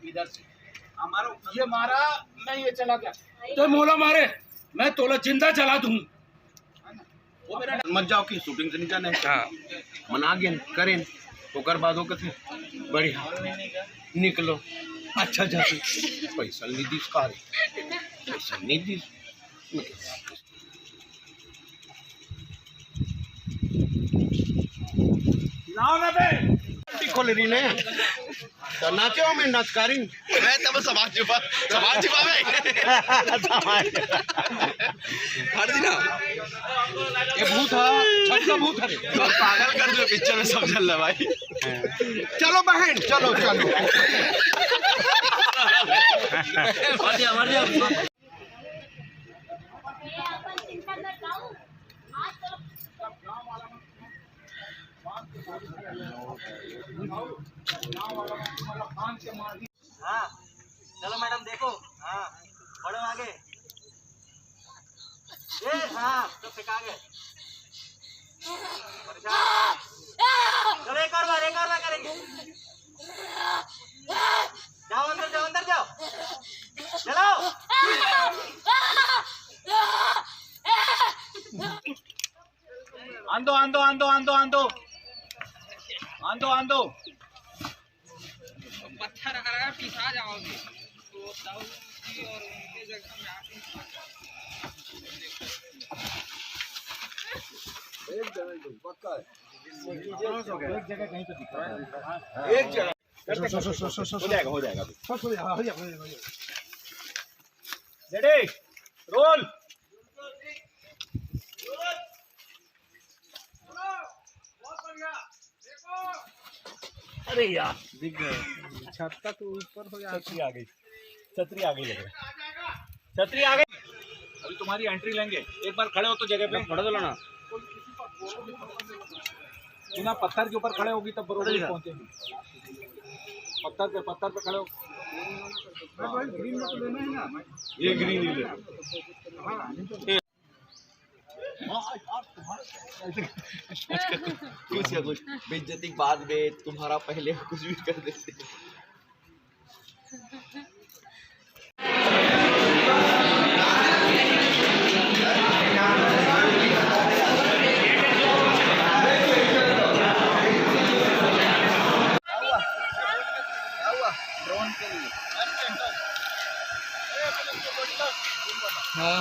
इधर से ये मारा, मैं ये चला गया तो मोला मारे, मैं तोला जिंदा चला दूं। मत जाओ कि शूटिंग से नहीं जाने। हाँ मना गए करें तो कर बादों के थे बढ़िया निकलो अच्छा जाते पैसा नहीं दी कार पैसा नहीं दी लाओ ना बे खोल रही ने तो नाचे हो मैं नाचकारी मैं तब समाज छुपा बे हर दिन ये भूत है छठ का भूत है पागल कर दो पिक्चर में सब चल रहा भाई चलो बहन चलो चलो हाँ चलो मैडम देखो हाँ बढ़ो आगे ये हाँ तो फेंका गए चलो एक और बार करेंगे जाओ अंदर जाओ चलो आंदो पत्थर अगर पिसा जाओगे तो दाऊ जी और उनके जगह में आप एक जगह पक्का है एक जगह कहीं तो दिख रहा है एक जगह हो जाएगा रेडी रोल अरे यार दिख गए छत तक ऊपर हो जाए छतरी आ गई लग रहा है छतरी आ गई अभी तुम्हारी एंट्री लेंगे एक बार खड़े हो तो जगह पे खड़ा तो लाना बिना पत्थर के ऊपर खड़े होगी तब बरोबर पहुंचेंगे पत्थर पे खड़े हो ग्रीन में तो लेना है ना ये ग्रीन ही ले कुछ बेइज्जती बाद में तुम्हारा पहले कुछ भी कर देते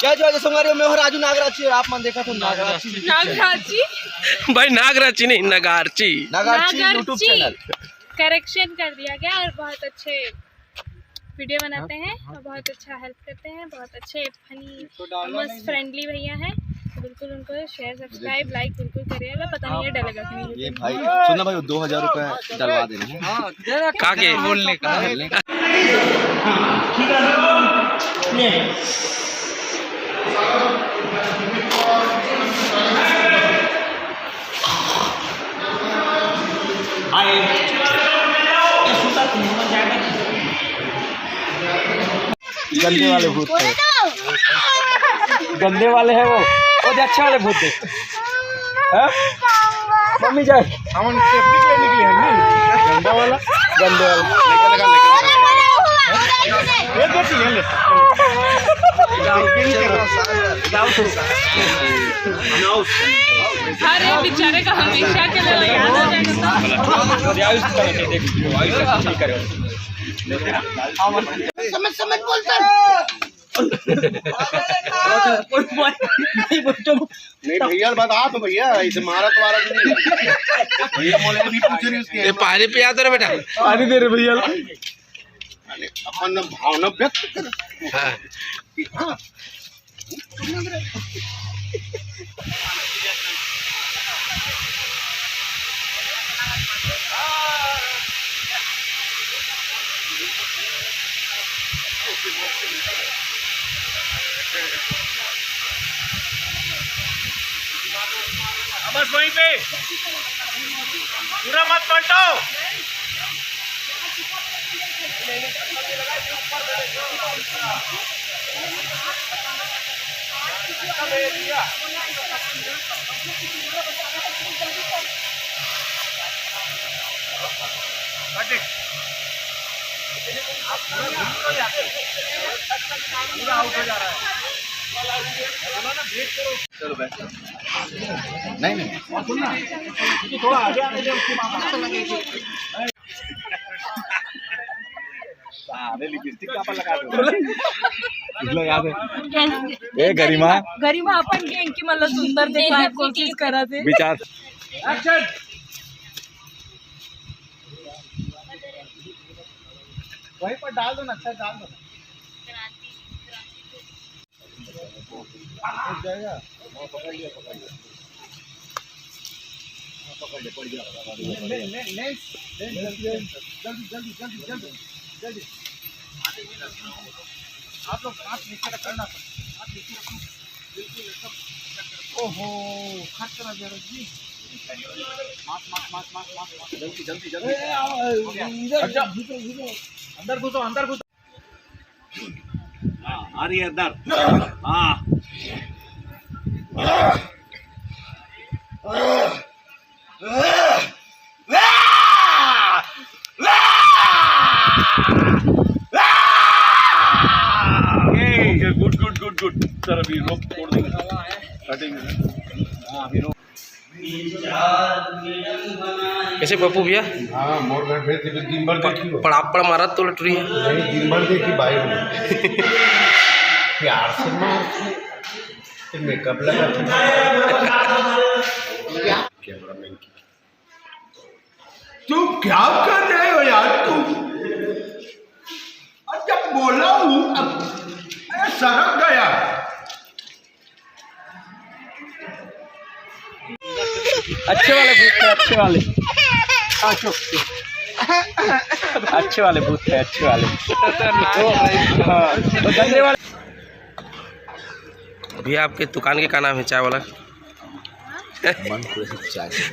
क्या जो संगारियों में हो राजू नागराची आप मन देखा तो नागराची भाई नागराची नहीं नगारची यूट्यूब चैनल करेक्शन कर दिया गया और बहुत अच्छे वीडियो बनाते हैं और बहुत अच्छा हेल्प करते हैं, बहुत अच्छे फनी मस्त फ्रेंडली भैया हैं, तो बिल्कुल उनको शेयर सब्सक्राइब लाइक बिल्कुल करिएगा। पता नहीं है डलेगा कि नहीं ये भाई सुनना भाई 2000 रुपए डलवा देना काके बोलने का गंदे वाले भूत गंदे वाले हैं वो अच्छे वाले भूत मम्मी जाए हम निकले हैं गंदा वाला गंदे वाला अरे बेचारे का हमेशा के लिए याद हो समझ बोलता नहीं भैया बता तो भैया इसे मारा तुम्हारा भैया मोले भी पूछ रही उसके ये पानी पिया दो रे बेटा पानी दे रहे भैया अपन भावना व्यक्त कर हाँ बस वहीं पे पूरा मत पलटो। Cut it. आप पूरा घूम तो जाते हैं, पूरा आउट हो जा रहा है। बोला ना ब्रेक करो। चलो बैठ। नहीं नहीं और सुनना, क्योंकि थोड़ा आगे आने दे उसके बाद अरे लिपस्टिक क्या पर लगा दो, लगा दे। ए गरिमा गरिमा आपण घेईन की मला सुंदर दिसाय कोशिश करा ते विचार। एक्शन। वहीं पर डाल दो ना, अच्छा डाल दो। जाएगा पकड़ लिया पकड़ लिया पकड़ ले पड़ गया। जल्दी जल्दी जल्दी जल्दी जल्दी। आप लोग हाथ नीचे रख करना, हाथ नीचे रखो बिल्कुल एकदम। ओहो खट करा जरा जी। मास मास मास मास मास जल्दी जल्दी जल्दी। अच्छा अंदर घुसो अंदर घुसो। हाँ आ रही है अंदर। हाँ good good good good. Sir अभी रोक छोड़ देंगे, कटेंगे। हाँ अभी रोक। कैसे पप्पू भैया? हाँ मोर घर भेज दे, दिन भर देखी हो। पड़ापड़ मारा तो लटरी है। नहीं दिन भर देखी बाहर में प्यार से मार फिर मेकअप लगा कैमरा मैन की। तू क्या कर रहे हो यार तू? जब बोला हूँ अरे सड़क गया। अच्छे वाले भूत थे, अच्छे वाले। अच्छे वाले भूत थे, अच्छे वाले। तो गंदे वाले। भैया आपके दुकान के क्या नाम है चाय वाला?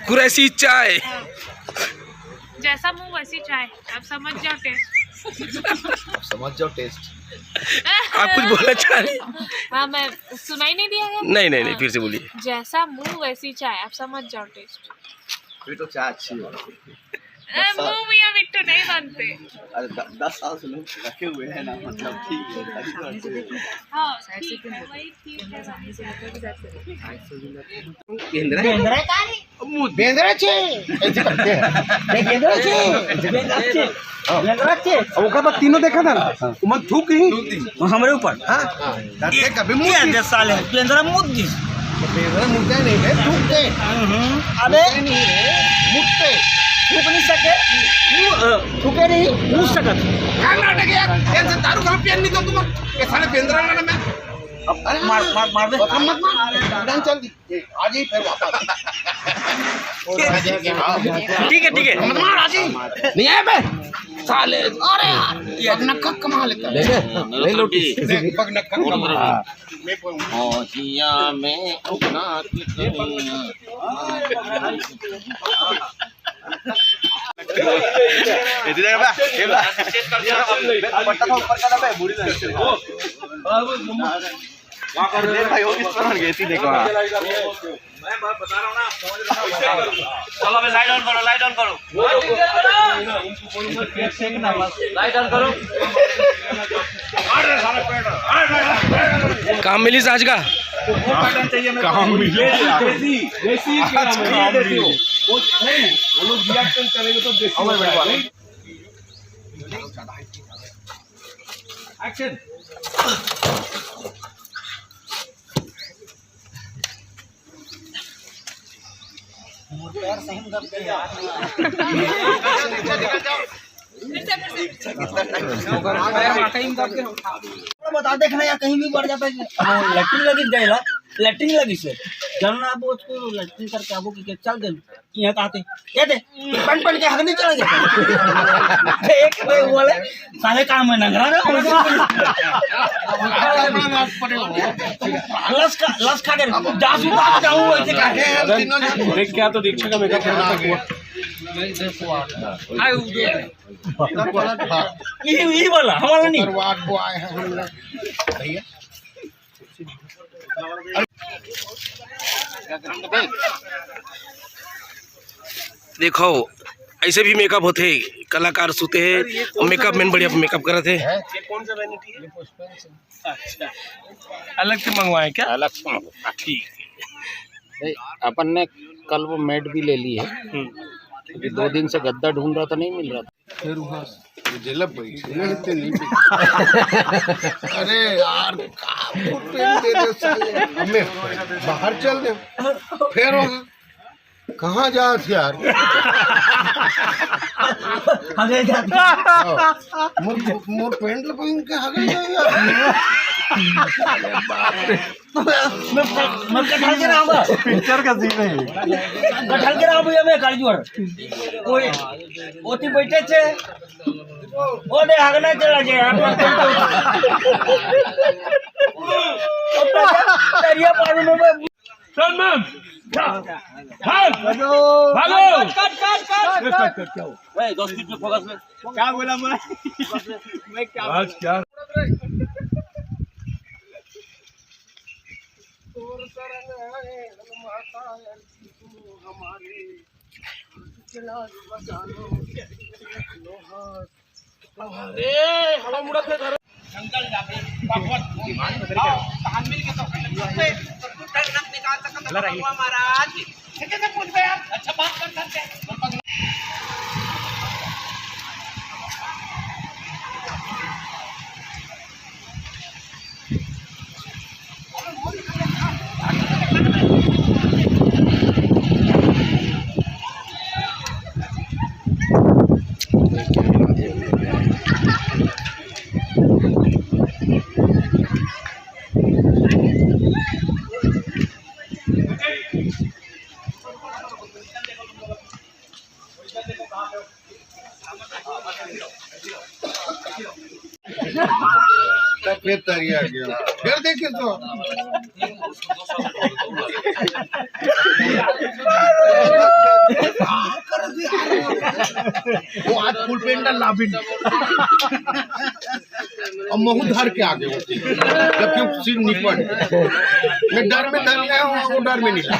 कुरैसी चाय। जैसा मुंह वैसी चाय, आप समझ जाओ टेस्ट। समझ जाओ टेस्ट। आप कुछ बोलना चाह रहे? हाँ मैं सुनाई नहीं दिया है। नहीं नहीं नहीं फिर से बोलिए। जैसा मुंह वैसी चाय, आप समझ जाओ टेस्ट। फिर तो चाय अच्छी है। मुंह मियाँ मिट्टू नहीं बनते। अरे 10 साल से लोग रखे हुए हैं ना, मतलब ठीक है। हाँ ठीक है, वही ठीक है। बेंद्राचे ऐसे करते हैं। बेंद्राचे ओका बात तीनों देखा था ना, उमन थूक ही हमारे ऊपर। हां डरते कभी मुंह क्या 10 साल है बेंद्रा मुद्दी। बेंद्रा मुद्दा नहीं है, थूकते। अबे मुद्दे थूक नहीं सके, थूके नहीं मुंह सकत। क्या नाटक है यार, टेंशन दारू का पियन नहीं तो तुम ये साले बेंद्रा ना मैं अरे मार मार मार दे। मत मार डांस चल दी आज ही फिर वापस। ठीक है मत मार आज ही नहीं है बे साले। अरे यार ये नक्का कमा लेता ले लोटी पग नक्का कमा मैं होशिया में अपना इतने जगह बे बा पट्टा का ऊपर का बे बुरी लग वहाँ कर दे भाई। वो किस तरह गई थी देखो। मैं बता रहा हूँ ना, चलो बे लाइट ऑन करो, लाइट ऑन करो, लाइट ऑन करो। काम मिली आज का? काम मिले देसी काम मिले। वो लोग रिएक्शन करेंगे तो देसी। एक्शन। बता देखना या कहीं भी बढ़ जाता है। लैट्रिन लगी गए लैट्रिन लगी से जब आप उसको लैट्रिन करके आबो कि चल दे यहाँ कहते ये दे पन पन के हक नहीं चला गया एक बोले सारे काम में नगरा लस खा के जास उतार जाऊं ऐसे काहे देख क्या तो दीक्षा का मेकअप करना था। ये वाला हमारा नहीं भैया देखो ऐसे भी मेकअप होते कलाकार सोते हैं और मेकअप मैन बढ़िया मेकअप कर रहे थे। ये कौन सा वैनिटी है? अच्छा, अलग से मंगवाए क्या? अलग से मंगवाया। ठीक, अपन ने कल वो मैट भी ले ली है, क्योंकि 2 दिन से गद्दा ढूंढ रहा था, नहीं मिल रहा था। फिर वहाँ मुझे लग गई नहीं। अरे यार हमें बाहर चल दे, फिर वहाँ कहाँ जा यार? मोर पेंट पहन के हगल मैं कटहल के नाम पिक्चर का सीन है। कटहल के नाम भैया मैं कालीजुर कोई ओती बैठे छे ओ दे हगना चला जे दरिया पानी में सलमान भागो कट क्या हो? 10 फीट में फोकस में क्या बोला मैं क्या फिर तरिया गया, फिर देखिए तो वो आज फुल पेंट लाभिन और महू धर के आगे होती जबकि सिर निपट मैं डर में धर गया हूँ, वो डर में नहीं लगा।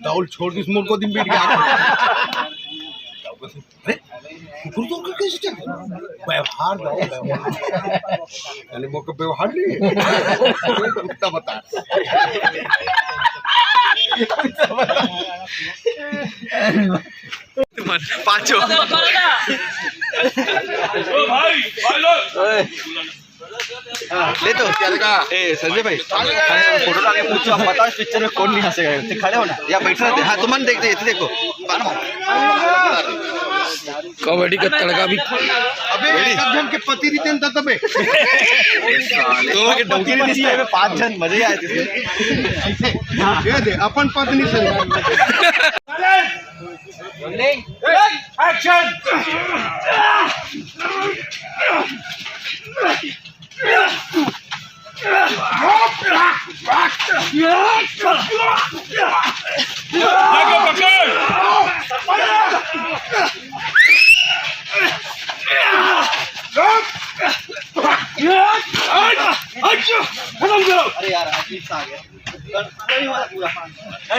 दाउल छोड़ दी मोर को दिन बीत गया। व्यवहार यानी मोर का व्यवहार नहीं कुत्ता बता पांचों ले तो क्या लगा ए संजय भाई फोटो डाल के पूछो आप बताओ इस पिक्चर में कौन नहीं हंसेगा? खड़े हो ना या बैठे रहते? हाँ तुम देख रहे थे, देखो कॉमेडी का तड़का भी। अबे सब जन के पति रितेन तबे दोनों के डंकी नहीं दिए में 5 जन मजे आए थे। ये दे अपन पत्नी से एक्शन अरे यार आ गया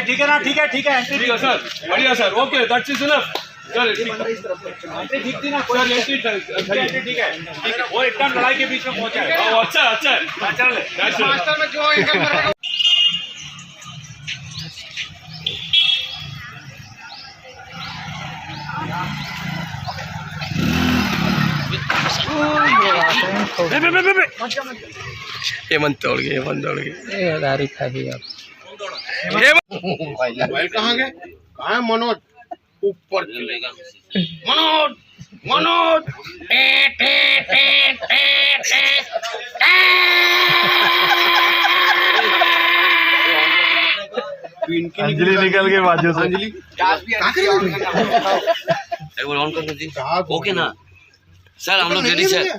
ठीक है ना? ठीक है ठीक है सर, बढ़िया sir, okay that's is enough. ठीक थी ना? कोई ठीक है वो एकदम लड़ाई के बीच में पहुंचा है। अच्छा चल में जो हेमंत तोड़ गए मोबाइल कहाँ गए? कहाँ है मनोज? ऊपर चलेगा मनोज अंजलि निकल के बाजू से अंजलि एक बार ऑन कर दीजिए। ओके ना सर, हम लोग रेडी सर।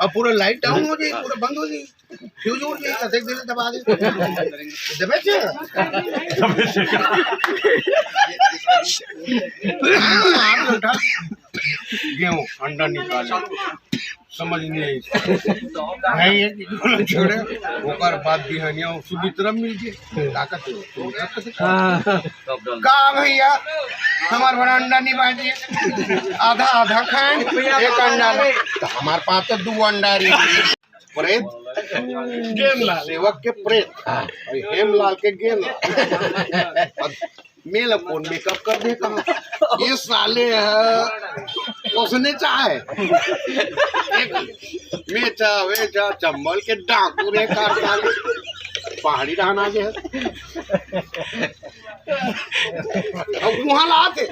अब पूरा लाइट डाउन हो जाए, पूरा बंद हो जाए, फ्यूज उड़ जाए, देख देने दबा दे दबे गेहूं अंडा निकाले समझ नहीं आई है ये छोड़े ओकर बाद बिहानिया सुबितरम मिल जे ताकत का भैया हमार बड़ा अंडा नहीं बाजी आधा आधा खाएं एक अंडा तो हमारे पास तो 2 अंडा रही प्रेत गेमलाल सेवक के प्रेत और हेमलाल के गेमलाल मेल फोन मेकअप कर दे कहा ये साले उसने चाहे वे चंबल के डाकू रे कार साले पहाड़ी रहना जे अब वहाँ लाते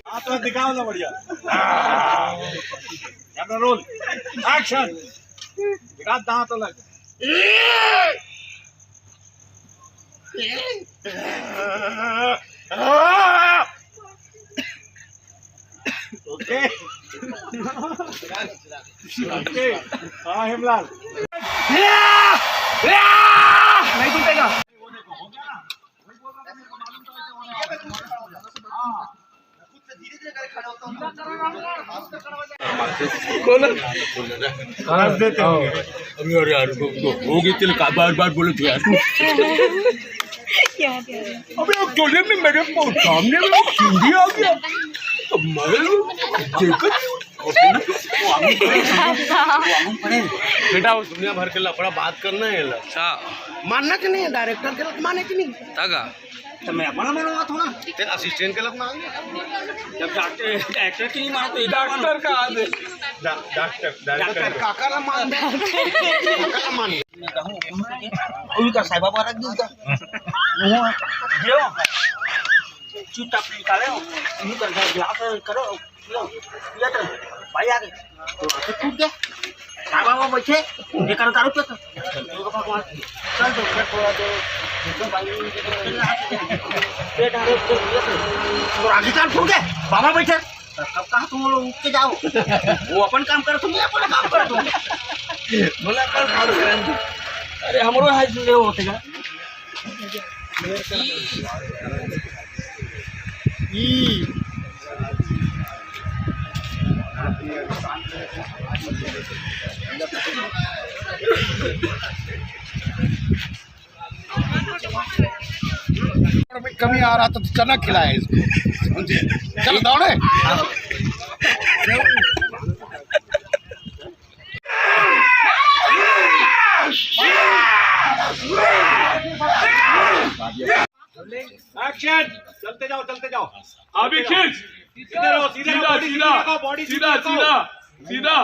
हाँ तो दिखाओ ना बढ़िया कैमरा रोल एक्शन दिखा दांत अलग ओके ओके हाँ हेमलाल नहीं टूटेगा अरे यार होगी तिल का बार बोले थे यार अबे अब टोले में मेरे सामने में हिंदी आ गया अब मगर बेटा वो दुनिया भर के लफड़ा बात करना है अच्छा मानना कि नहीं डायरेक्टर के लग माने कि नहीं तागा तो मैं अपना मानूंगा थोड़ा तेरे असिस्टेंट के लग मान जब डॉक्टर की नहीं माना तो डॉक्टर का आदे डॉक्टर काका ला मान दे काका ला मान मैं कहूँ उनका साहिब बाबा रख दी उसका जो चुपचाप निकाले नहीं कर गिलास करो ये तो भाई आ गए तो टूट गया साहिब बाबा बैठे लेकर दारू पे चल तो फिर थोड़ा जो पेट आ रहे तो आगे चाल फूट गए बाबा बैठे कब कहा तुम लोग उठ के जाओ वो अपन काम करे तुम अपना काम करो तुम बोला कर अरे हमरो है ले होते का कमी आ रहा तो चना खिलाए इसको समझे चल दौड़े एक्शन चलते जाओ अभी खींच सीधा रहो सीधा बॉडी सीधा सीधा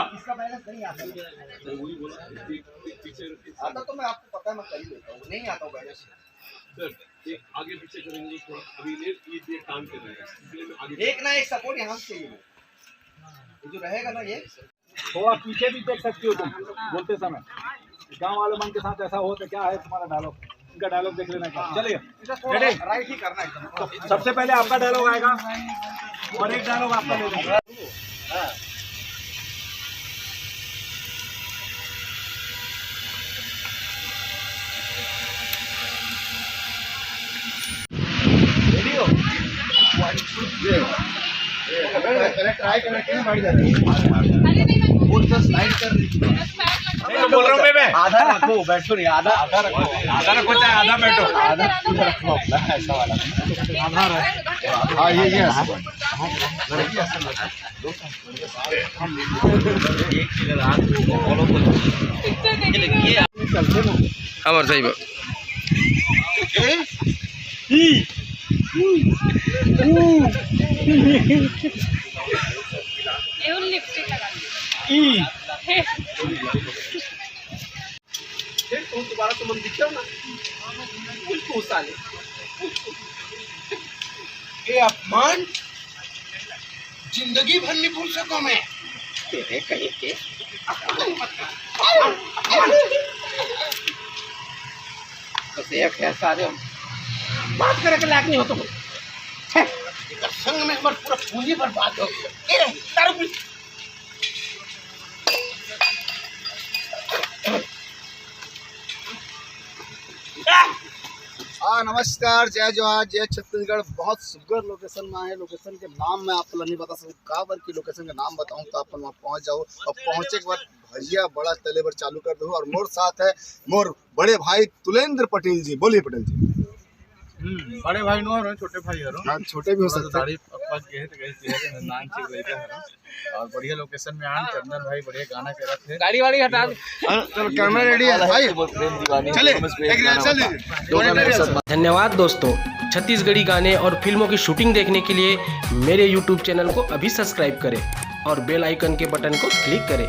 आता तो मैं आपको पता है मैं कर ही लेता हूँ नहीं आता हूँ बैठे सर ये आगे पीछे करेंगे थोड़ा अभी ये काम कर रहे हैं इसलिए मैं आगे एक ना एक सपोर्ट यहाँ से चाहिए ये जो रहेगा ना ये थोड़ा पीछे भी देख सकती हो तुम बोलते समय गांव वाले मन के साथ ऐसा हो तो क्या है तुम्हारा डायलॉग इनका डायलॉग देख लेना क्या चलिए रेडी राइट ही करना है तो सबसे पहले आपका डायलॉग आएगा और एक डायलॉग आपका ले लेंगे ट्राई करना क्या बढ़ जाता है वो तो स्लाइड कर रही है तो बोल रहा हूँ मैं आधा रखो बैठो नहीं आधा रखो चाहे आधा बैठो आधा रखो अपना ऐसा वाला हाँ ये हमारे सही बात लिपस्टिक लगा तुम दोबारा तुम दिखो ना बिल्कुल साले ये अपमान जिंदगी भर नहीं भूल सको मैं तेरे कहीं के बस एक है सारे बात करने के लायक नहीं हो तुम एकर संग में हमार पूरा पूंजी बर्बाद हो गया। ए दारू पी हाँ नमस्कार, जय जोहार, जय छत्तीसगढ़। बहुत सुगर लोकेशन में है। लोकेशन के नाम मैं आपको नहीं बता सकूँ, का बार की लोकेशन के नाम बताऊँ तो अपन वहाँ पहुँच जाओ और पहुँचे के बाद भजिया बड़ा तले पर चालू कर दो। और मोर साथ है मोर बड़े भाई तुलेंद्र पटेल जी। बोलिए पटेल जी। बड़े भाई नो हरो, छोटे भाई हरो। हाँ छोटे भी हो सकते हैं। पग गए तो कहीं नान चिक लेते हैं और बढ़िया लोकेशन में आन चंदन भाई बढ़िया गाना कर रहे थे। गाड़ी वाड़ी हटा दे। चलो कैमरा रेडी है भाई, चले एक रिहर्सल लीजिए। धन्यवाद दोस्तों। छत्तीसगढ़ी गाने और फिल्मों की शूटिंग देखने के लिए मेरे YouTube चैनल को अभी सब्सक्राइब करें और बेल आइकन के बटन को क्लिक करें।